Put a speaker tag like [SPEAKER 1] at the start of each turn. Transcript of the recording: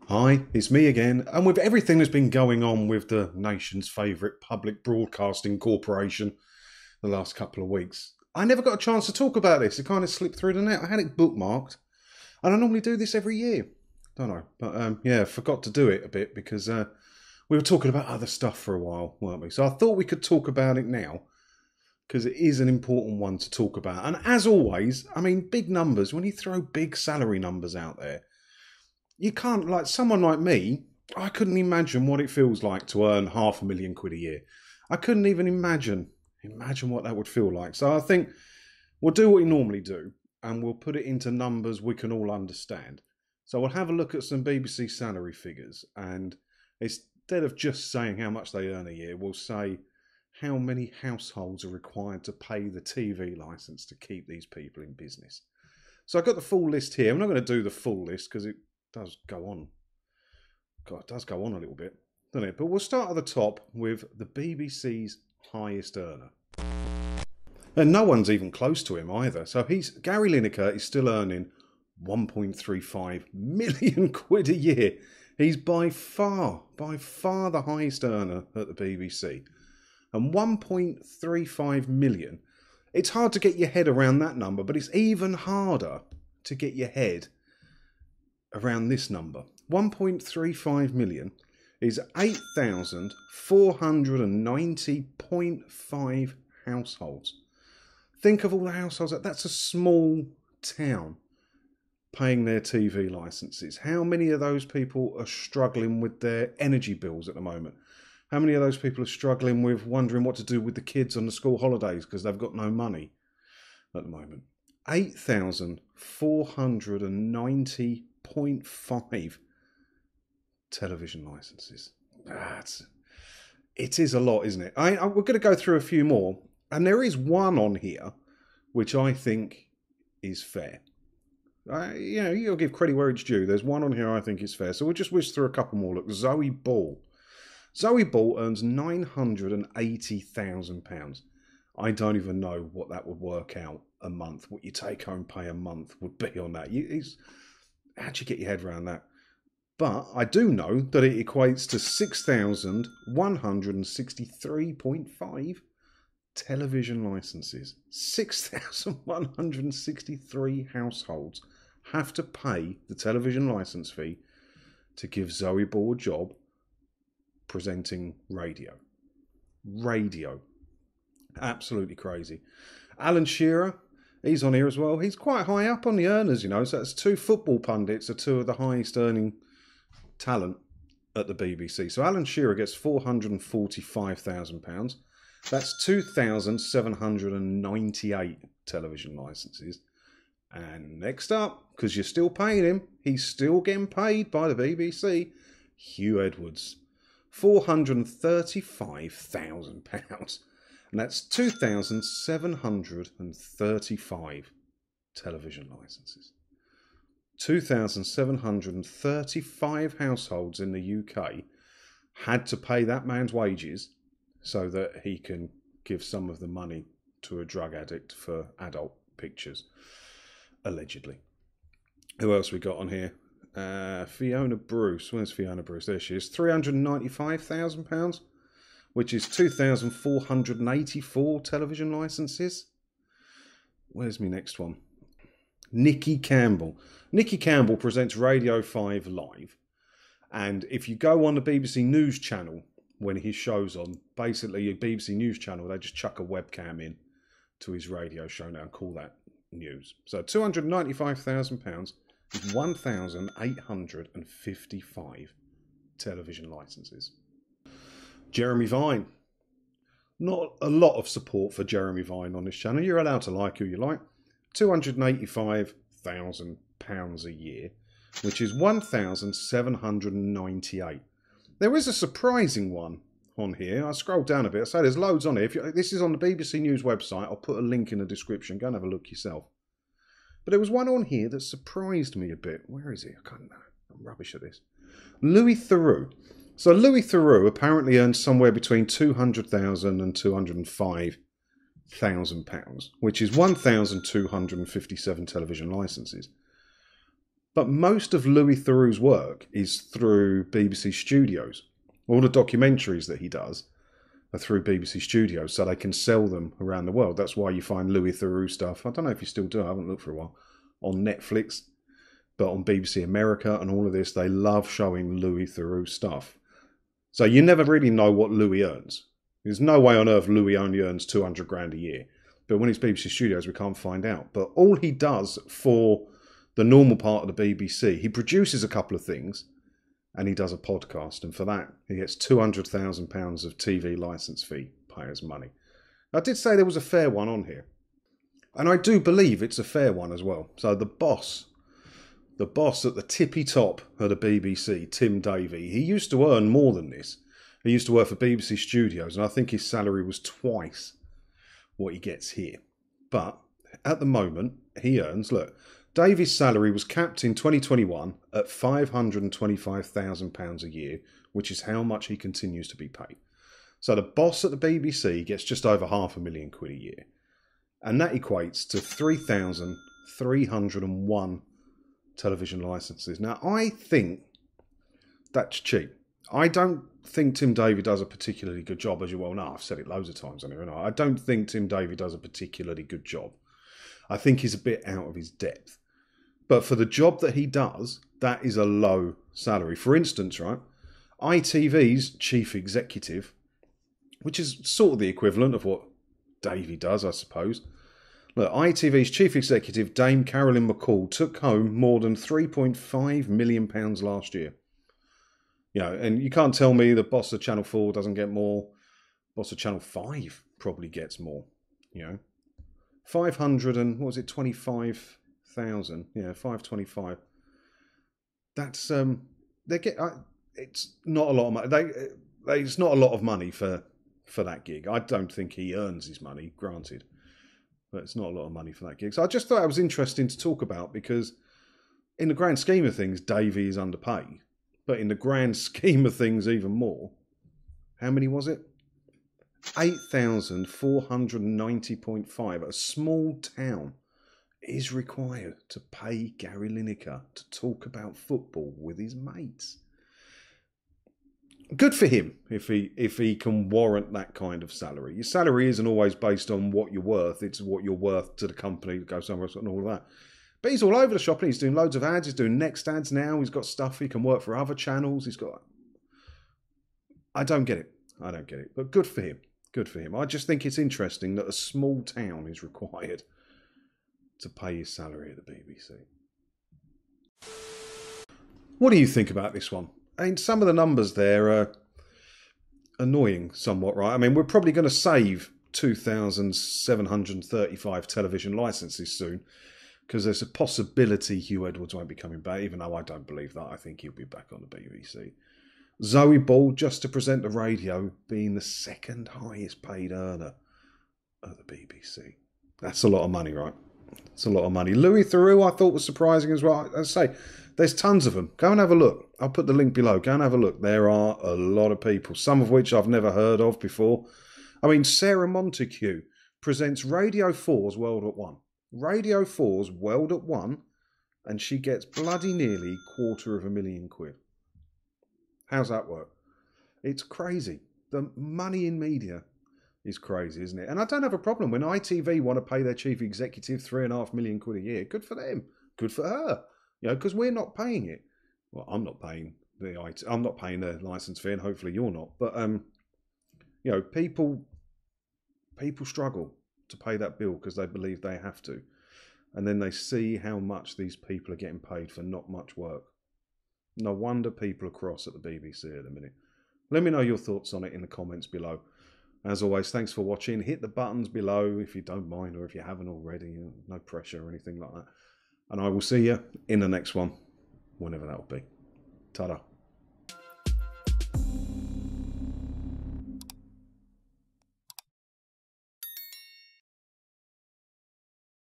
[SPEAKER 1] Hi, it's me again, and with everything that's been going on with the nation's favourite public broadcasting corporation the last couple of weeks, I never got a chance to talk about this. It kind of slipped through the net. I had it bookmarked, and I normally do this every year. Don't know, but yeah, forgot to do it a bit because we were talking about other stuff for a while, weren't we? So I thought we could talk about it now because it is an important one to talk about. And as always, I mean, big numbers, when you throw big salary numbers out there, you can't, like someone like me, I couldn't imagine what it feels like to earn £500,000 a year. I couldn't even imagine what that would feel like. So I think we'll do what we normally do and we'll put it into numbers we can all understand. So we'll have a look at some BBC salary figures, and instead of just saying how much they earn a year, we'll say how many households are required to pay the TV licence to keep these people in business. So I've got the full list here. I'm not going to do the full list because it does go on. God, it does go on a little bit, doesn't it? But we'll start at the top with the BBC's highest earner. And no one's even close to him either. So Gary Lineker is still earning 1.35 million quid a year. He's by far the highest earner at the BBC. And 1.35 million, it's hard to get your head around that number, but it's even harder to get your head around this number. 1.35 million is 8,490.5 households. Think of all the households. That's a small town paying their TV licenses. How many of those people are struggling with their energy bills at the moment? How many of those people are struggling with wondering what to do with the kids on the school holidays because they've got no money at the moment? 8,490.5 television licenses. It is a lot, isn't it? We're going to go through a few more, and there is one on here which I think is fair. You'll give credit where it's due. There's one on here I think is fair. So we'll just whiz through a couple more. Look, Zoe Ball. Zoe Ball earns £980,000. I don't even know what that would work out a month. What your take-home pay a month would be on that. How'd you get your head around that? But I do know that it equates to 6,163.5 television licenses. 6,163 households have to pay the television licence fee to give Zoe Ball a job presenting radio. Absolutely crazy. Alan Shearer, he's on here as well. He's quite high up on the earners, So that's two football pundits are two of the highest earning talent at the BBC. So Alan Shearer gets £445,000. That's 2,798 television licenses. And next up, because you're still paying him, he's still getting paid by the BBC, Hugh Edwards. £435,000. And that's 2,735 television licenses. 2,735 households in the UK had to pay that man's wages so that he can give some of the money to a drug addict for adult pictures, allegedly. Who else we got on here? Fiona Bruce. Where's Fiona Bruce? There she is. £395,000, which is 2,484 television licenses. Where's my next one? Nikki Campbell. Nikki Campbell presents Radio 5 live. And if you go on the BBC News channel when his show's on, basically a BBC News channel, they just chuck a webcam in to his radio show now and call that news. So £295,000 is 1,855 television licenses. Jeremy Vine. Not a lot of support for Jeremy Vine on this channel. You're allowed to like who you like. £285,000 a year, which is 1,798. There is a surprising one on here. I scrolled down a bit. I say there's loads on here. This is on the BBC News website. I'll put a link in the description. Go and have a look yourself. But there was one on here that surprised me a bit. Where is he? I can't know. I'm rubbish at this. Louis Theroux. So Louis Theroux apparently earns somewhere between £200,000 and £205,000, which is 1,257 television licenses. But most of Louis Theroux's work is through BBC Studios. All the documentaries that he does are through BBC Studios, so they can sell them around the world. That's why you find Louis Theroux stuff. I don't know if you still do. I haven't looked for a while. On Netflix, but on BBC America and all of this, they love showing Louis Theroux stuff. So you never really know what Louis earns. There's no way on earth Louis only earns 200 grand a year. But when it's BBC Studios, we can't find out. But all he does for the normal part of the BBC, he produces a couple of things and he does a podcast. And for that, he gets £200,000 of TV licence fee payers' money. I did say there was a fair one on here. And I do believe it's a fair one as well. So the boss at the tippy top of the BBC, Tim Davie, he used to earn more than this. He used to work for BBC Studios, and I think his salary was twice what he gets here. But at the moment, he earns, look, Davie's salary was capped in 2021 at £525,000 a year, which is how much he continues to be paid. So the boss at the BBC gets just over £500,000 a year. And that equates to 3,301 television licenses. Now, I think that's cheap. I don't think Tim Davie does a particularly good job, as you well know. I've said it loads of times on here. I don't think Tim Davie does a particularly good job. I think he's a bit out of his depth. But for the job that he does, that is a low salary. For instance, right, ITV's chief executive, which is sort of the equivalent of what Davie does, I suppose. Look, ITV's chief executive, Dame Carolyn McCall, took home more than £3.5 million last year. You know, and you can't tell me the boss of Channel 4 doesn't get more. Boss of Channel 5 probably gets more, you know. 525,000. Yeah, 525. That's they get. It's not a lot of money. It's not a lot of money for that gig. I don't think he earns his money, granted, but it's not a lot of money for that gig. So I just thought it was interesting to talk about because, in the grand scheme of things, Davie is underpaid. But in the grand scheme of things, even more. How many was it? 8,490.5. A small town is required to pay Gary Lineker to talk about football with his mates. Good for him if he can warrant that kind of salary. Your salary isn't always based on what you're worth. It's what you're worth to the company that goes somewhere else and all of that. But he's all over the shop and he's doing loads of ads. He's doing Next ads now. He's got stuff. He can work for other channels. I don't get it. But good for him. Good for him. I just think it's interesting that a small town is required to pay his salary at the BBC. What do you think about this one? I mean, some of the numbers there are annoying somewhat, right? I mean, we're probably going to save 2,735 television licenses soon because there's a possibility Hugh Edwards won't be coming back, even though I don't believe that. I think he'll be back on the BBC. Zoe Ball, just to present the radio, being the second highest paid earner at the BBC. That's a lot of money, right? It's a lot of money. Louis Theroux, I thought was surprising as well. As I say, there's tons of them. Go and have a look. I'll put the link below. Go and have a look. There are a lot of people, some of which I've never heard of before. I mean, Sarah Montague presents Radio 4's World at One. Radio 4's World at One, and she gets bloody nearly £250,000. How's that work? It's crazy. The money in media is crazy, isn't it? And I don't have a problem when ITV want to pay their chief executive £3.5 million a year. Good for them. Good for her. You know, because we're not paying it. Well, I'm not paying the license fee, and hopefully you're not. But you know, people struggle to pay that bill because they believe they have to, and then they see how much these people are getting paid for not much work. No wonder people are cross at the BBC at the minute. Let me know your thoughts on it in the comments below. As always, thanks for watching. Hit the buttons below if you don't mind, or if you haven't already. No pressure or anything like that. And I will see you in the next one, whenever that will be. Ta-da.